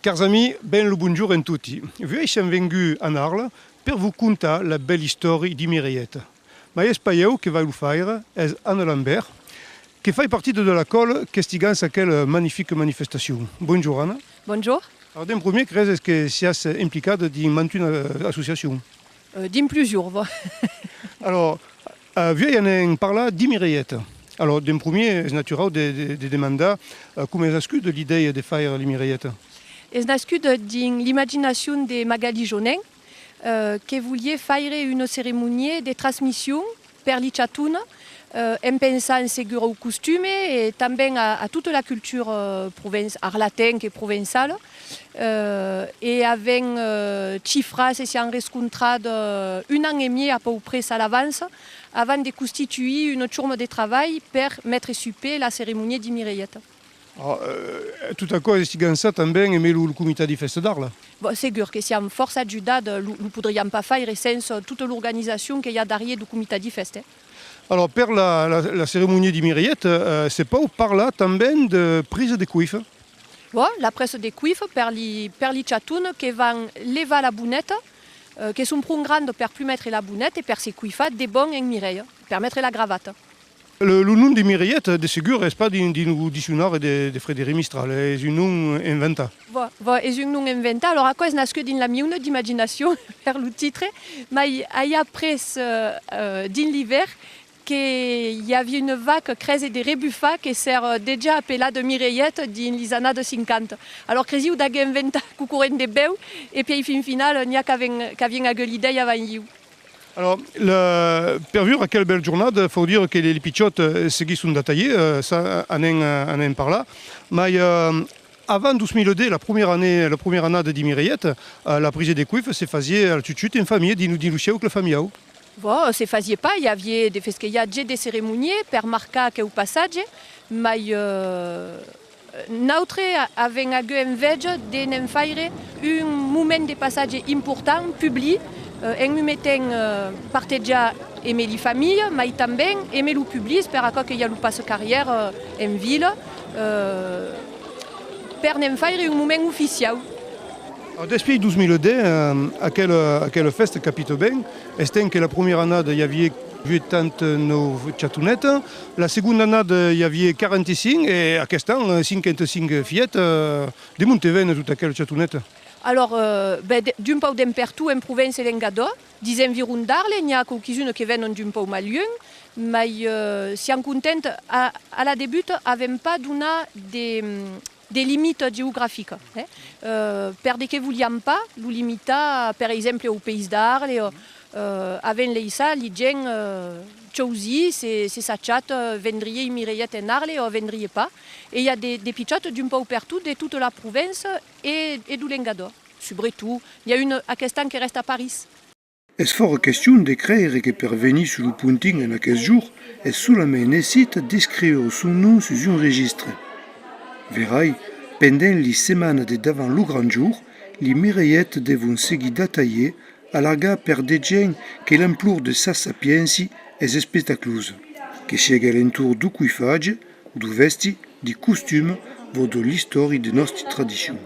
Cari amici, ben lo buongiorno a tutti. Noi siamo venuti a Arles per vi raccontare la bella storia di Mireillette. Ma il spaieu che va lo fare è Anne Lambert, che fa partie della colle che stiga a quelle magnifique manifestation. Buongiorno Anna. Bonjour. Alors, d'un premier, est-ce que sias implicada in une association? Din plusieurs. Alors, voi en parla di Mireillette. Alors, d'un premier, è naturale de demander come è nascuta l'idea di fare le Mireillette. És nascut din l'imagination de Magali Jonin, que volia faire une cérémonie de transmission per li chatun, en pensant segur au costume et també a toute la culture arlatenca et provençale. Et avec xifras et s'han rencontrat un an et demi à peu près à l'avance avant de constituer une tourme de travail per mettre sur pied la cérémonie de Mireillette. Tutto cosa si gansa també e il comité di festa d'Arles. Bon, segur que si am força ajudat, lo podríem pas faire sense toute l'organisation qu'il y a derrière du comité di festa. Alors, per la cérémonie di Mireillette, c'est pas parla també de prise de cuif. Bon, la presse de cuif per li chatun que van levar la bunette, que sont prou grande per plus mettre la bunette et per se cuifat de bon en Mireille, per mettre la gravate. Le nom de Mireillette, de segur, n'est pas d'un dictionnaire de Frédéric Mistral, c'est un nom inventé. C'est un nom inventé. Alors, à quoi est-ce nascut din la miune d'imagination per le titre, mais il y a presque din l'hiver qu'il y avait une vague crèse de rebuffat qui sert déjà appelée de Mireillette din les années de 50. Alors, cresi ou d'ag inventé coucouren de beu, et puis fin final, n'y a qu'à vient à l'idée avant you. Alors, per vivre quelle belle journée, il faut dire que les pichotes seguissent un détaillé, ça en est par là. Mais avant 2002, la première année de Mireillette, la prise de cuif se faisait tout de suite en famille, di Lucia ou la famille. Bon, se faisait pas, il y avait des cérémonies per marquer que au passage, mais notre avait envie de faire un moment de passage important, public. En mi metten partejar aimer les familles, mais també aimer le public, per a que hi ha le passe carrière en ville, per nem faire un moment official. Depuis 2002, à quelle fête capite bien, est que la première année, il y avait 89 chatounettes, la seconde année, il y avait 45, et à cet an, 55 fillettes de Monteven, toutes aquelles chatounettes. Alors, d'un peu d'empertou en Provence et l'Engadó, des environs d'Arles, il y a quelques-unes qui viennent d'un peu mal lieu, mais si on contente, à la début, n'avons pas donné des limites géographiques. Per que voulions pas, nous limiter, par exemple, au pays d'Arles, avec les gens, les gens choisi, c'est sa chat, vendriez Mireillette en Arles ou vendriez pas. Et il y a des pichotes d'un peu partout, de toute la province et de l'Engadó. Surtout, il y a une à Questan qui reste à Paris. Est fort question de créer que per venir sur le punting en aquest jour est seulement nécessite d'écrire son nom sur un registre. Verai, pendant les semaines de davant le grand jour, les Mireillettes devront seguir détaillées à larga per des gens que l'implore de sa sapienza è spetaclosa, che chega l'entour du cuifage, du vesti, di costume, vodo l'histoire de nostre tradition.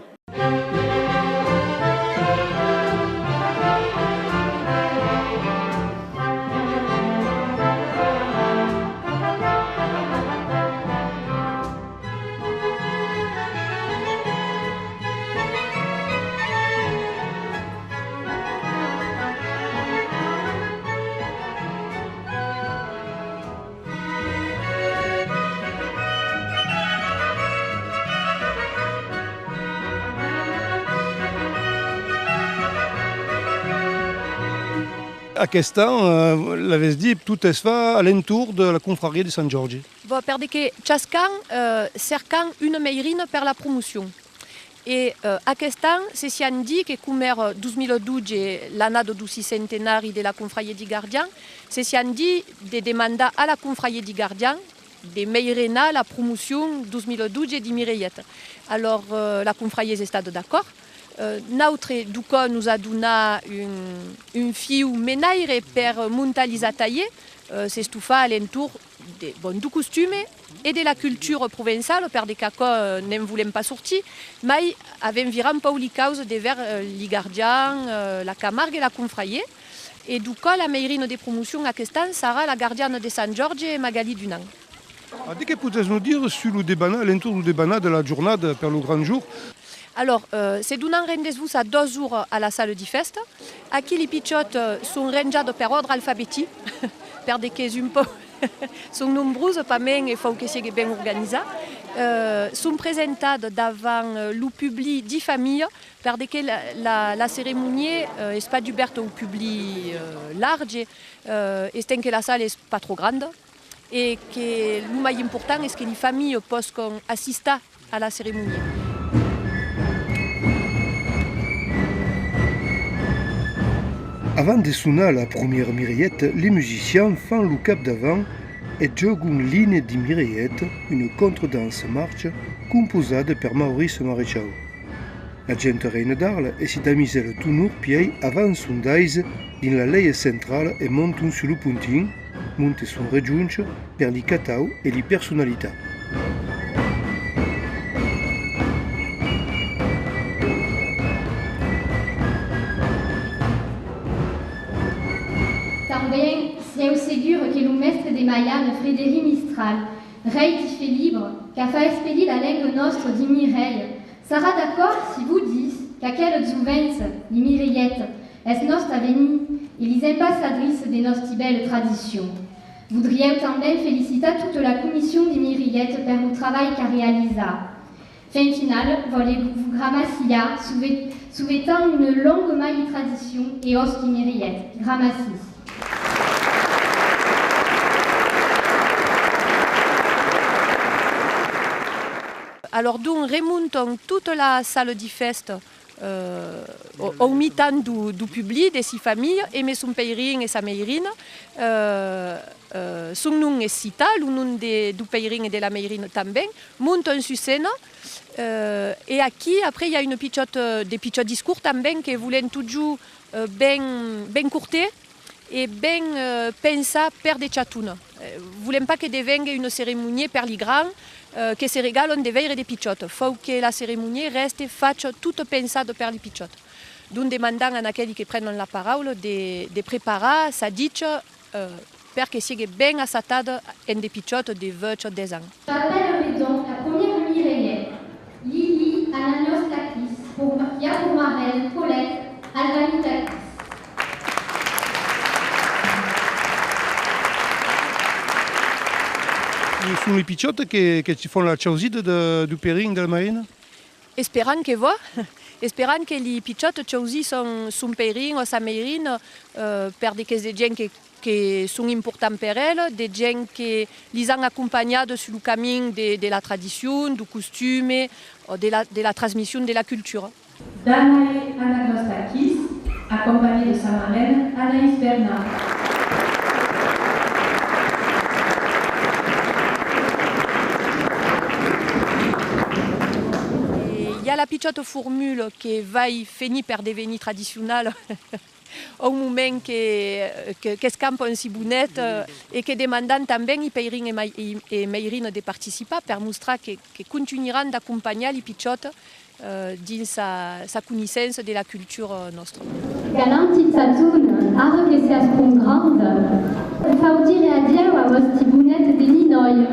Aquest an, l'avez dit, tout es fait à l'entour de la confrérie de Sant Jordi. Bon, per que chascan cercan une meirine per la promotion. Et aquest an, se si han dit que comme 2012 l'année du centenari de la confrérie di Gardien, se si han dit de demander à la confrérie di Gardien de meirena la promotion 2012 di Mireillette. Alors la confrérie est d'accord. Notre duco nous a donné une fille ménaire per monter les ateliers, c'est stufa à l'entour du costume et de la culture provençale, per des cacos ne voulem pas sortir, mais avem virat Pauli cause de vers Ligardian, la Camargue et la Confraillé. Et du coup, la meirine de promotion aquest any sera la gardiane de Sant George et Magali Dunant. Qu'est-ce que pouvez nous dire sur le débat, l'entour du débat de la journée pour le grand jour? Alors, c'est d'un rendez-vous à 2 jours à la salle du fest. Aquí les pichotes sont rangés per ordre alphabétique, per des cases un peu sont nombreuses, pas même, il faut que c'est bien organisé. Sont présentés devant le public 10 familles, per que la cérémonie n'est pas ouverte au public large, et que la salle n'est pas trop grande. Et que le plus important est que les familles puissent assister à la cérémonie. Avant de sonner la première mireillette, les musiciens font le cap d'avant et jouent une ligne de mireillette, une contredanse marche composée par Maurice Maréchal. La gente reine d'Arles et s'y d'amuser le tournure pied avant son daise dans la laie centrale et montent sur le puntin, montent son rejunche per les catao et les personnalités. Também sieu segur que le mestre de Mayan, Frédéric Mistral, rei qui fait libre, qu'a fait expedir la langue nostre di Mireille, sera d'accord si vous dites qu'aquelle jouvence, les mireillettes, est notre avenir et les ambassadrices de notre belle tradition. Voudriez também féliciter toute la commission des mireillettes pour le travail qu'a réalisé. Fin finale, voulez-vous gramassia, souhaitant une longue maille tradition et os qui mireillettes. Gramassis. Alors, nous remontons toute la salle du fest au mi-temps du public, des 6 familles, et son pèlerin et sa meirine. Son nom est cita, le nom du pèlerin et de la meirine aussi. Montons sur scène. Et ici, après, il y a des petits discours aussi qui voulaient toujours bien courter et bien penser per des chatounes. Nous ne voulons pas que devienne une cérémonie per les grands, que se regalent des veilles et des pichotes. Il faut que la cérémonie reste faite toute pensée per les pichotes. Donc, demandant à ceux qui prennent la parole de préparer sa diche pour que soit bien assatée en des pichotes de 10 ans. J'appellerai donc la première mireillette, Lily Ananiostakis, pour marraine Paulette Alvanitakis. Sont les pichotes qui font la chauside du pèlerin de la marine? Espérant que les pichotes choisissent son pèlerin ou sa meirine per des gens qui sont importants pour elles, des gens qui les ont accompagnés sur le chemin de la tradition, du costume, de la transmission de la culture. Danae Anagnostakis, accompagnée de sa marraine Anaïs Bernard. Il y a la pichotte formule qui va finir par devenir traditionnelle au moment que scampe un cibounette et qui demande aussi les pèlerins et meirines de participer pour montrer qu'ils continueront d'accompagner les pichottes dans sa connaissance de la culture nostre. Galanti Tatoun, arre que seas pon grande, faut dire adieu à vos cibounettes de Ninoy.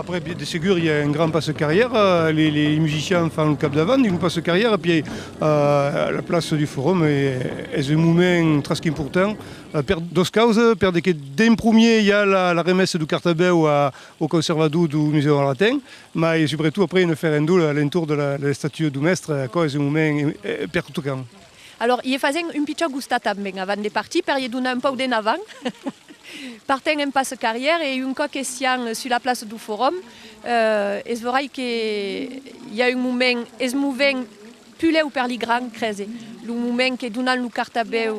Après, de sûr, il y a un grand passe-carrière. Les musiciens font le cap d'avant, ils font passe-carrière. Et puis, la place du forum est un moment très important. Per deux causes. Per que d'un premier, il y a la remesse du cartabeu au conservatoire du Musée latin. Mais surtout, après, une ferendule à l'entour de la statue du maître. C'est un moment perturbant. Alors, il faisait un petit gustat avant de partir, pour lui donner un peu d'avant. Partant en passe-carrière et une question sur la place du forum, c'est vrai qu'il y a un moment, es mouvement plus ou per les grands creuser. le moment que donne le cartabeu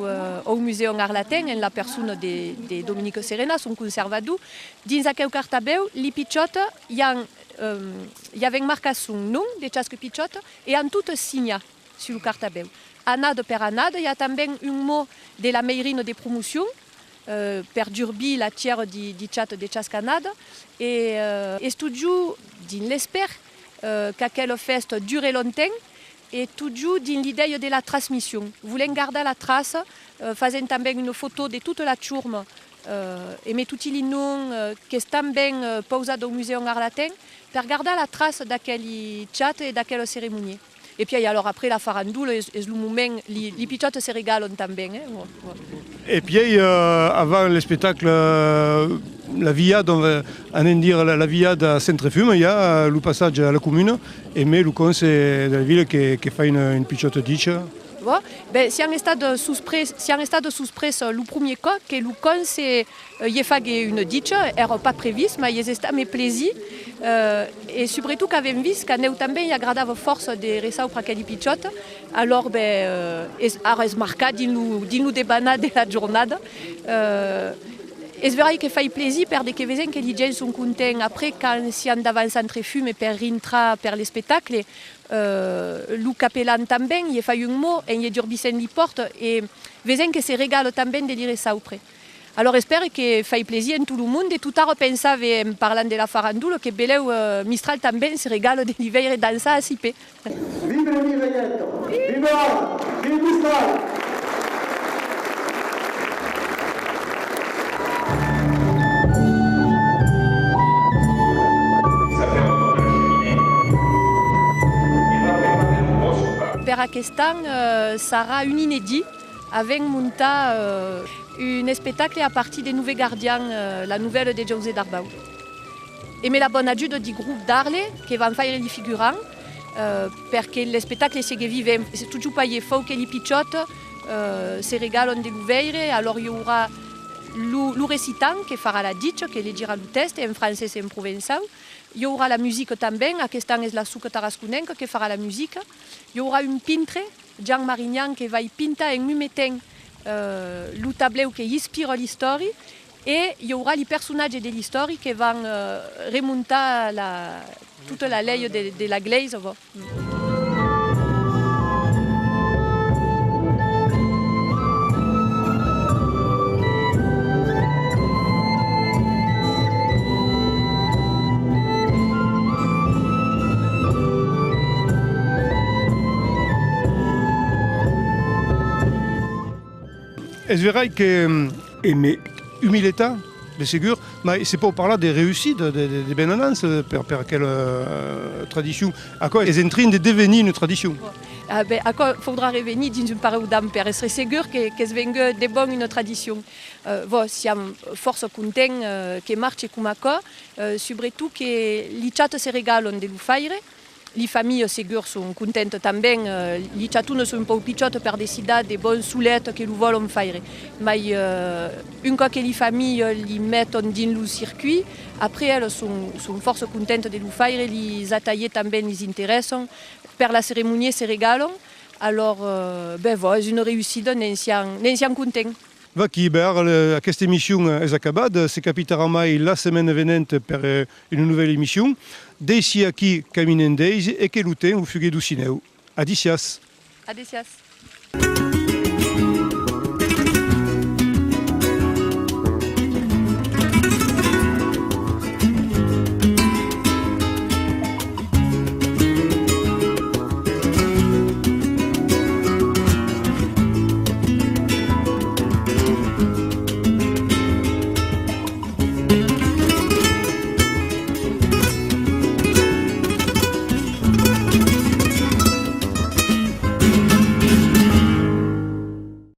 au musée Arlaten, en la personne de Dominique Serena, son conservador. Dins aquel cartabeu, les pichotes, il y avait une marcation nom de chaque pichote et en tout signé sur le cartabeu. Annade per annade, il y a também un mot de la meirine de promotion, per durbi la tiers di chat de chaque annade, et studio din l'espère qu'aquelle feste dure longtemps, et toujours dans l'idée de la transmission. Voulons garder la trace, faisant também une photo de toute la tourme, et mettre tous les noms qui sont bien posés au musée Arlaten, pour garder la trace d'aquel chat et d'aquelle cérémonie. Et puis alors après la farandoule, le moment, les pichotes se régalent também. Et puis avant le spectacle, la viade, on va dire la viade à Saint-Tréfume, il y a le passage à la commune, et mais le conseil de la ville qui fait une pichote ditch. Bon, ben, si on est sous-presse, le premier cas, que le conseil y fait une ditch, n'est pas prévu, mais il est mais plaisir. Et surtout qu'avons vu qu'on a também il agradava force de resa pour aquele pichote, alors ben es marcat dans le débat de la journée. Es vrai que fait plaisir per de que vezen que les gens sont contents après quand si on avance entre fume et per rintra per les spectacles. Le capellan também, il fait un mot et il durbisen les portes et vezen que se régale também de lire ça auprès. Alors j'espère que fait plaisir à tout le monde et tout à repenser en parlant de la farandoule que beleu Mistral também se régale de l'hiver et danser à Sipé. Vive le Mireilleto! Viva! Vive Mistral! Per aquest any sera un inédit avec monta un spectacle à partir des Nouveaux Gardiens, la nouvelle de José Darbau. Et mais la bonne ajude du groupe d'Arles qui va faire les figurants parce que le spectacle c'est vivant, c'est toujours pas il faut que les pichotes se régalent de l'ouvrir, alors il y aura le récitant qui fera la ditch, qui le dira le test en français et en provençal. Il y aura la musique também, aquest any és la Suca Tarasconenca qui fera la musique. Il y aura un peintre, Jean Marignan, qui va pintar en mettant le tableau qui inspire l'histoire. Et il y aura les personnages de l'histoire qui vont remonter toute la lei de la glaise. Es vrai que mais humilità, de ségur, mais c'est pas par là des réussites, des benanances, per quelle tradition. À quoi est en train de devenir une tradition? À quoi faudra revenir dans une parole d'âme per être sûr que se venga de bon une tradition. Siamo forse contents que marche comme ça, surtout que les chats se régalent de le faire. Les familles ségur sont contentes também. Les chatounes sont un peu pichotes per décider de bonnes soulettes que nous voulons faire. Mais une fois que les familles les mettent dans le circuit, après elles sont force contentes de le faire. Les ateliers também les intéressent. Per la cérémonie se régalent. Alors, c'est une réussite, n'en siamo contents. Va qui cette émission est acabada, se capitera mai la semaine venante per une nouvelle émission. D'ici à qui caminen et que lutten au fugue du cineu. Adicias. Adicias.